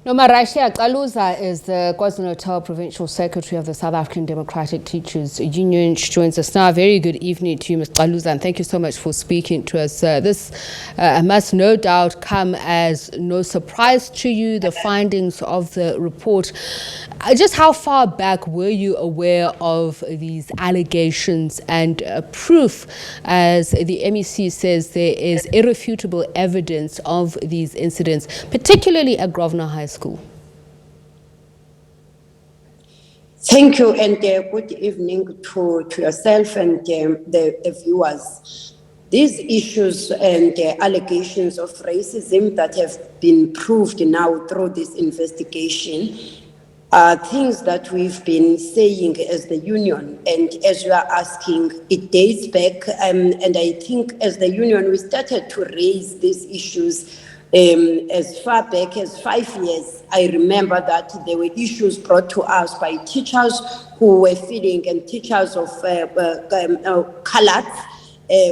Nomarashiya Caluza is the KwaZulu-Natal Provincial Secretary of the South African Democratic Teachers Union. She joins us now. Very good evening to you, Ms. Caluza, and thank you so much for speaking to us. This must no doubt come as no surprise to you, the findings of the report. Just how far back were you aware of these allegations and proof, as the MEC says there is irrefutable evidence of these incidents, particularly at Grosvenor High School? Thank you, and good evening to yourself and the viewers. These issues and allegations of racism that have been proved now through this investigation are things that we've been saying as the union, and as you are asking, it dates back, and I think as the union we started to raise these issues as far back as 5 years. I remember that there were issues brought to us by teachers who were feeling, and teachers of colours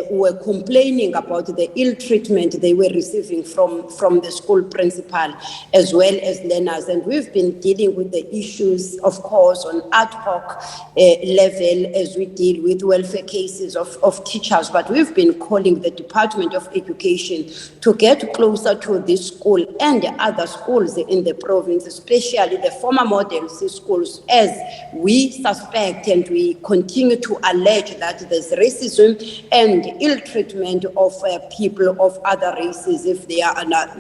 who were complaining about the ill treatment they were receiving from the school principal as well as learners. And we've been dealing with the issues, of course, on ad hoc level as we deal with welfare cases of teachers. But we've been calling the Department of Education to get closer to this school and other schools in the province, especially the former Model C schools, as we suspect and we continue to allege that there's racism and ill treatment of people of other races if they are not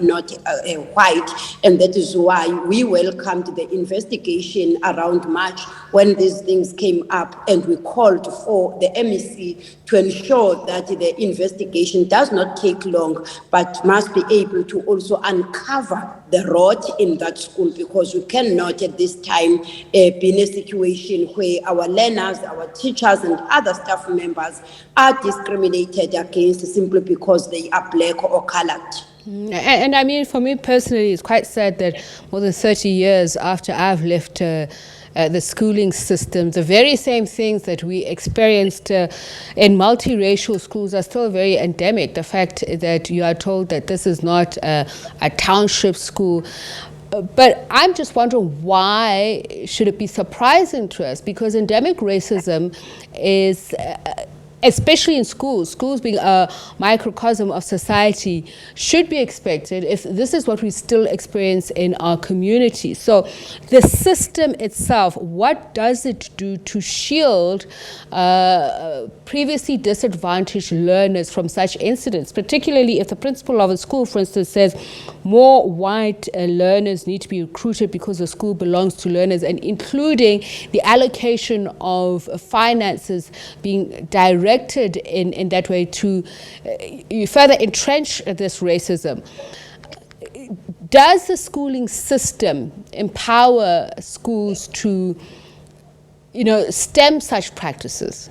white. And that is why we welcomed the investigation around March when these things came up, and we called for the MEC to ensure that the investigation does not take long, but must be able to also uncover the rot in that school, because we cannot at this time be in a situation where our learners, our teachers and other staff members are discriminated against simply because they are black or colored. And I mean, for me personally, it's quite sad that more than 30 years after I've left the schooling system, the very same things that we experienced in multiracial schools are still very endemic. The fact that you are told that this is not a township school. But I'm just wondering, why should it be surprising to us? Because endemic racism is, especially in schools being a microcosm of society, should be expected if this is what we still experience in our community. So the system itself, what does it do to shield previously disadvantaged learners from such incidents, particularly if the principal of a school, for instance, says more white learners need to be recruited because the school belongs to learners, and including the allocation of finances being directed in that way to further entrench this racism. Does the schooling system empower schools to, stem such practices?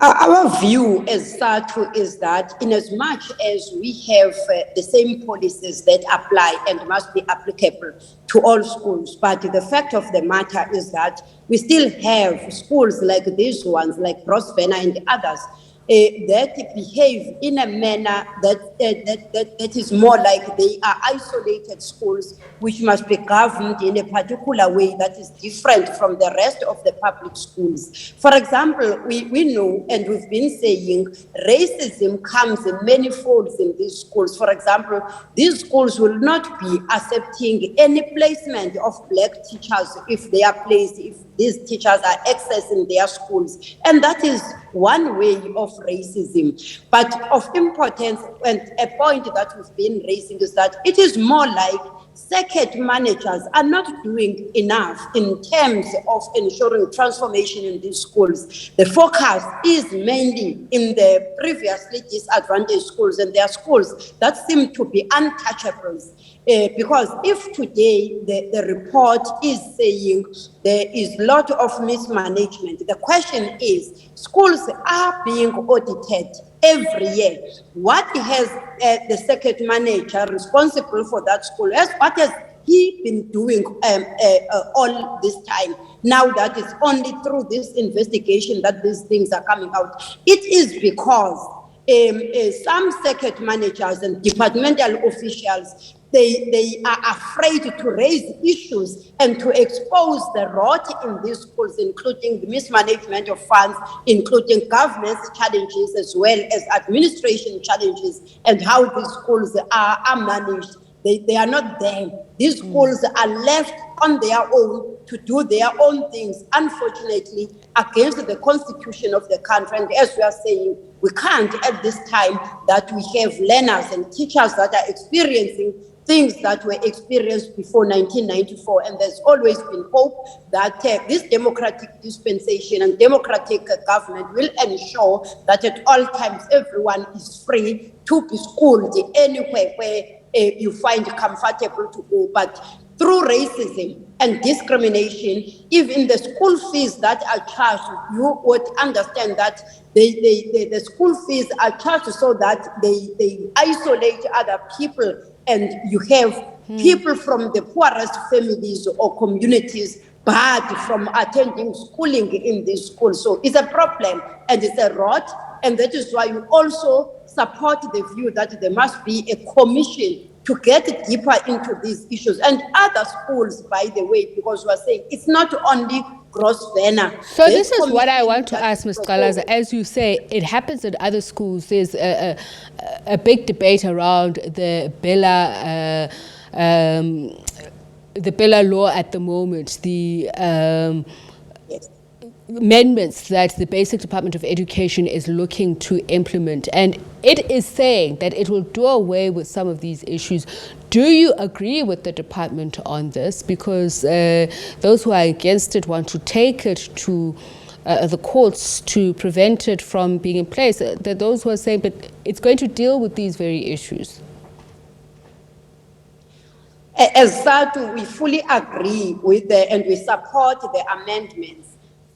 Our view as SADTU is that in as much as we have the same policies that apply and must be applicable to all schools, but the fact of the matter is that we still have schools like these ones, like Grosvenor and others, that behave in a manner that is more like they are isolated schools, which must be governed in a particular way that is different from the rest of the public schools. For example, we know, and we've been saying, racism comes in many folds in these schools. For example, these schools will not be accepting any placement of black teachers if they are placed, if these teachers are accessing their schools. And that is one way of racism. But of importance, and a point that we've been raising, is that it is more like circuit managers are not doing enough in terms of ensuring transformation in these schools. The focus is mainly in the previously disadvantaged schools, and their schools that seem to be untouchables. Because if today the report is saying there is a lot of mismanagement, the question is, schools are being audited every year. What has the circuit manager responsible for that school, what has he been doing all this time? Now that it's only through this investigation that these things are coming out. It is because some circuit managers and departmental officials they are afraid to raise issues and to expose the rot in these schools, including the mismanagement of funds, including governance challenges as well as administration challenges, and how these schools are managed. They are not there. These schools are left on their own to do their own things, unfortunately, against the constitution of the country. And as we are saying, we can't at this time that we have learners and teachers that are experiencing things that were experienced before 1994. And there's always been hope that this democratic dispensation and democratic government will ensure that at all times everyone is free to be schooled anywhere where you find comfortable to go. But through racism and discrimination, even the school fees that are charged, you would understand that the school fees are charged so that they isolate other people, and you have people from the poorest families or communities barred from attending schooling in these schools. So it's a problem and it's a rot, and that is why you also support the view that there must be a commission to get deeper into these issues. And other schools, by the way, because we are saying it's not only Grosvenor. So this is what I want to ask, Ms. Caluza. As you say, it happens at other schools. There's a big debate around the Bella law at the moment, the Yes. amendments that the Basic Department of Education is looking to implement, and it is saying that it will do away with some of these issues. Do you agree with the department on this? Because those who are against it want to take it to the courts to prevent it from being in place. That those who are saying, but it's going to deal with these very issues. As SADTU, we fully agree with and we support the amendments.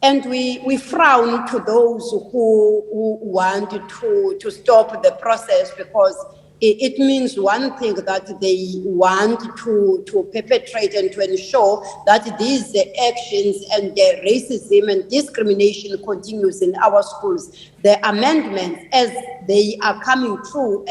And we frown to those who want to stop the process, because it means one thing that they want to perpetrate and to ensure that these actions and racism and discrimination continues in our schools. The amendments, as they are coming through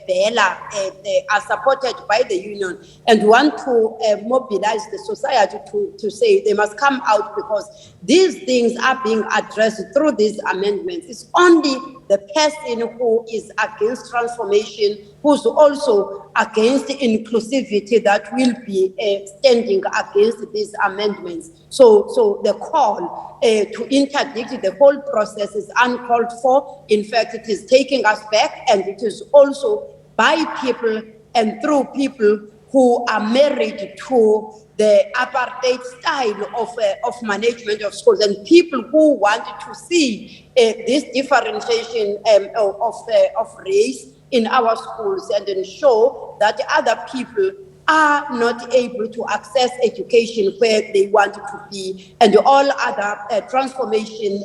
Bella, they are supported by the union and want to mobilize the society to say they must come out, because these things are being addressed through these amendments. It's only the person who is against transformation, who's also against inclusivity, that will be standing against these amendments. So the call to interdict the whole process is uncalled for. In fact, it is taking us back, and it is also by people and through people who are married to the apartheid style of management of schools, and people who want to see this differentiation of race in our schools and ensure that other people are not able to access education where they want to be, and all other transformation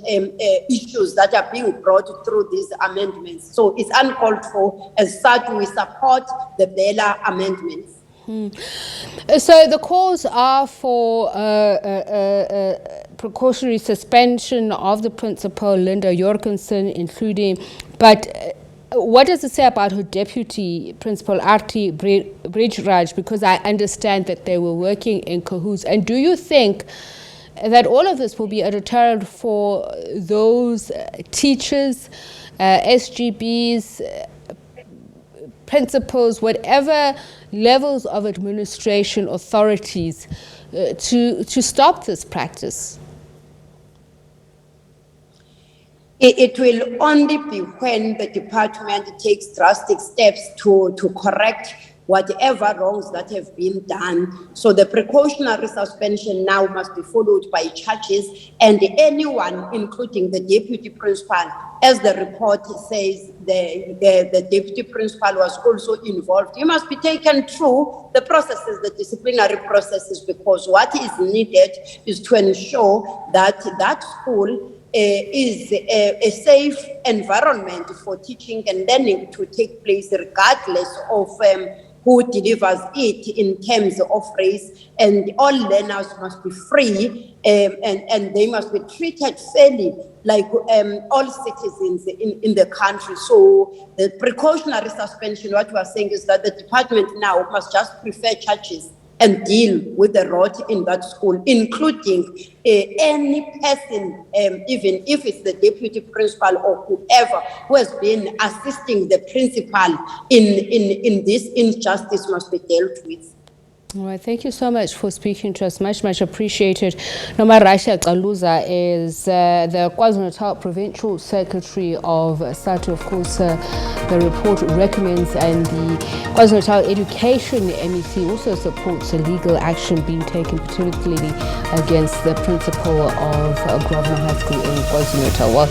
issues that are being brought through these amendments. So it's uncalled for. As such, we support the Bella amendments. So the calls are for precautionary suspension of the principal, Linda Jorgensen, including, but what does it say about her deputy principal, Arti Bridgeraj? Because I understand that they were working in cahoots. And do you think that all of this will be a deterrent for those teachers, SGBs, principals, whatever levels of administration authorities to stop this practice? It will only be when the department takes drastic steps to correct whatever wrongs that have been done. So the precautionary suspension now must be followed by charges, and anyone, including the deputy principal, as the report says, the deputy principal was also involved. He must be taken through the processes, the disciplinary processes, because what is needed is to ensure that that school is a safe environment for teaching and learning to take place, regardless of who delivers it in terms of race, and all learners must be free, and they must be treated fairly like all citizens in the country. So the precautionary suspension, what we are saying is that the department now must just prefer charges and deal with the rot in that school, including any person, even if it's the deputy principal or whoever who has been assisting the principal in this injustice must be dealt with. All right, thank you so much for speaking to us. Much appreciated. Nomarashiya Caluza is the KwaZulu-Natal Provincial Secretary of SADTU. Of course, the report recommends, and the KwaZulu-Natal Education MEC also supports legal action being taken, particularly against the principal of Grosvenor High School in KwaZulu-Natal. Well,